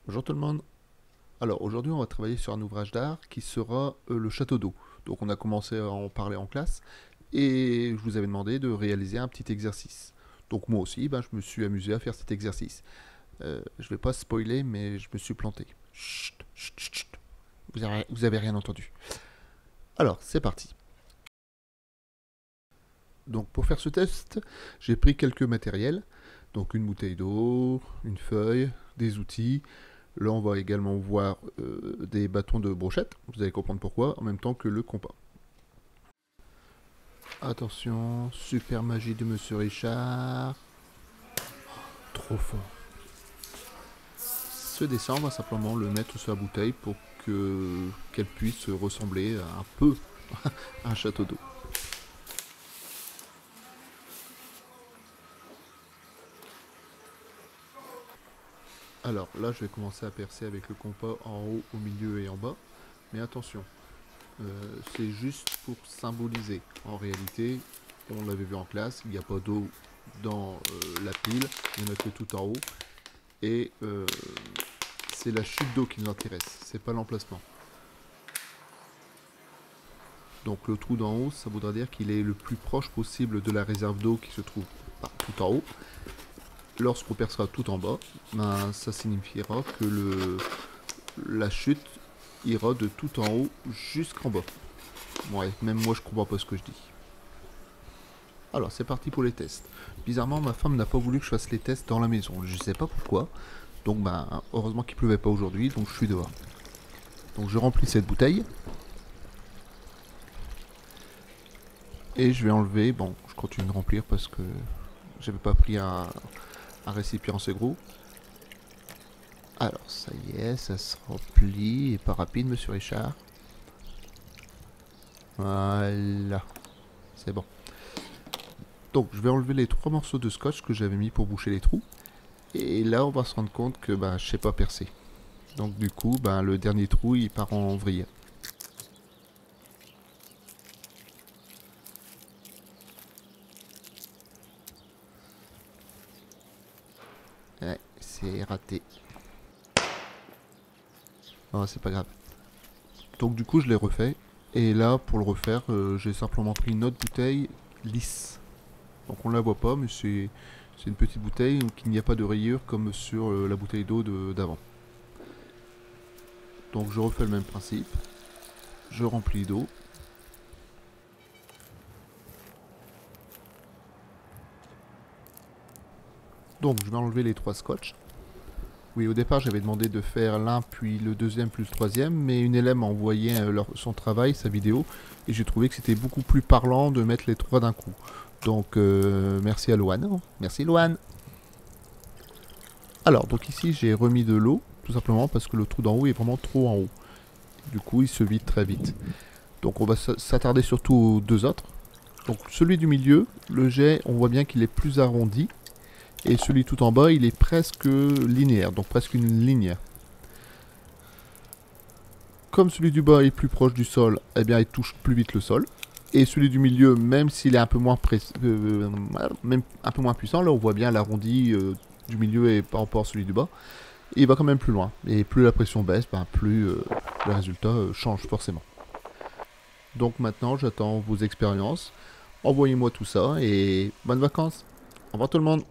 Bonjour tout le monde. Alors aujourd'hui on va travailler sur un ouvrage d'art qui sera le château d'eau. Donc on a commencé à en parler en classe et je vous avais demandé de réaliser un petit exercice. Donc moi aussi je me suis amusé à faire cet exercice. Je vais pas spoiler mais je me suis planté. Chut, chut, chut, chut. Vous avez rien entendu. Alors c'est parti. Donc pour faire ce test, j'ai pris quelques matériels. Donc une bouteille d'eau, une feuille, des outils. Là, on va également voir des bâtons de brochette. Vous allez comprendre pourquoi, en même temps que le compas. Attention, super magie de Monsieur Richard. Trop fort. Ce dessin, on va simplement le mettre sur la bouteille pour qu'elle puisse ressembler un peu à un château d'eau. Alors là, je vais commencer à percer avec le compas en haut, au milieu et en bas. Mais attention, c'est juste pour symboliser. En réalité, on l'avait vu en classe, il n'y a pas d'eau dans la pile, il n'y en a que tout en haut. Et c'est la chute d'eau qui nous intéresse, c'est pas l'emplacement. Donc le trou d'en haut, ça voudra dire qu'il est le plus proche possible de la réserve d'eau qui se trouve tout en haut. Lorsqu'on percera tout en bas, ça signifiera que la chute ira de tout en haut jusqu'en bas. Ouais, même moi je comprends pas ce que je dis. Alors c'est parti pour les tests. Bizarrement ma femme n'a pas voulu que je fasse les tests dans la maison, je sais pas pourquoi. Donc heureusement qu'il pleuvait pas aujourd'hui, donc je suis dehors. Donc je remplis cette bouteille. Et je vais enlever, bon je continue de remplir parce que j'avais pas pris un récipient assez gros. Alors ça y est, ça se remplit, et pas rapide Monsieur Richard. Voilà, c'est bon. Donc je vais enlever les 3 morceaux de scotch que j'avais mis pour boucher les trous. Et là on va se rendre compte que je sais pas percer. Donc du coup le dernier trou il part en vrille. Ouais, c'est raté. Non, c'est pas grave. Donc du coup je l'ai refait. Et là pour le refaire j'ai simplement pris une autre bouteille lisse. Donc on la voit pas mais c'est une petite bouteille donc il n'y a pas de rayures comme sur la bouteille d'eau d'avant. Donc je refais le même principe. Je remplis d'eau. Donc je vais enlever les 3 scotch. Oui, au départ j'avais demandé de faire l'un puis le deuxième plus le troisième, mais une élève m'a envoyé son travail, sa vidéo, et j'ai trouvé que c'était beaucoup plus parlant de mettre les 3 d'un coup. Donc merci à Loane. Merci Loane. Alors donc ici j'ai remis de l'eau, tout simplement parce que le trou d'en haut est vraiment trop en haut. Du coup il se vide très vite. Donc on va s'attarder surtout aux 2 autres. Donc celui du milieu, le jet, on voit bien qu'il est plus arrondi. Et celui tout en bas, il est presque linéaire, donc presque une ligne. Comme celui du bas est plus proche du sol, eh bien il touche plus vite le sol. Et celui du milieu, même s'il est un peu moins puissant, là on voit bien l'arrondi du milieu et par rapport à celui du bas. Et il va quand même plus loin. Et plus la pression baisse, plus le résultat change forcément. Donc maintenant j'attends vos expériences. Envoyez-moi tout ça et bonnes vacances. Au revoir tout le monde.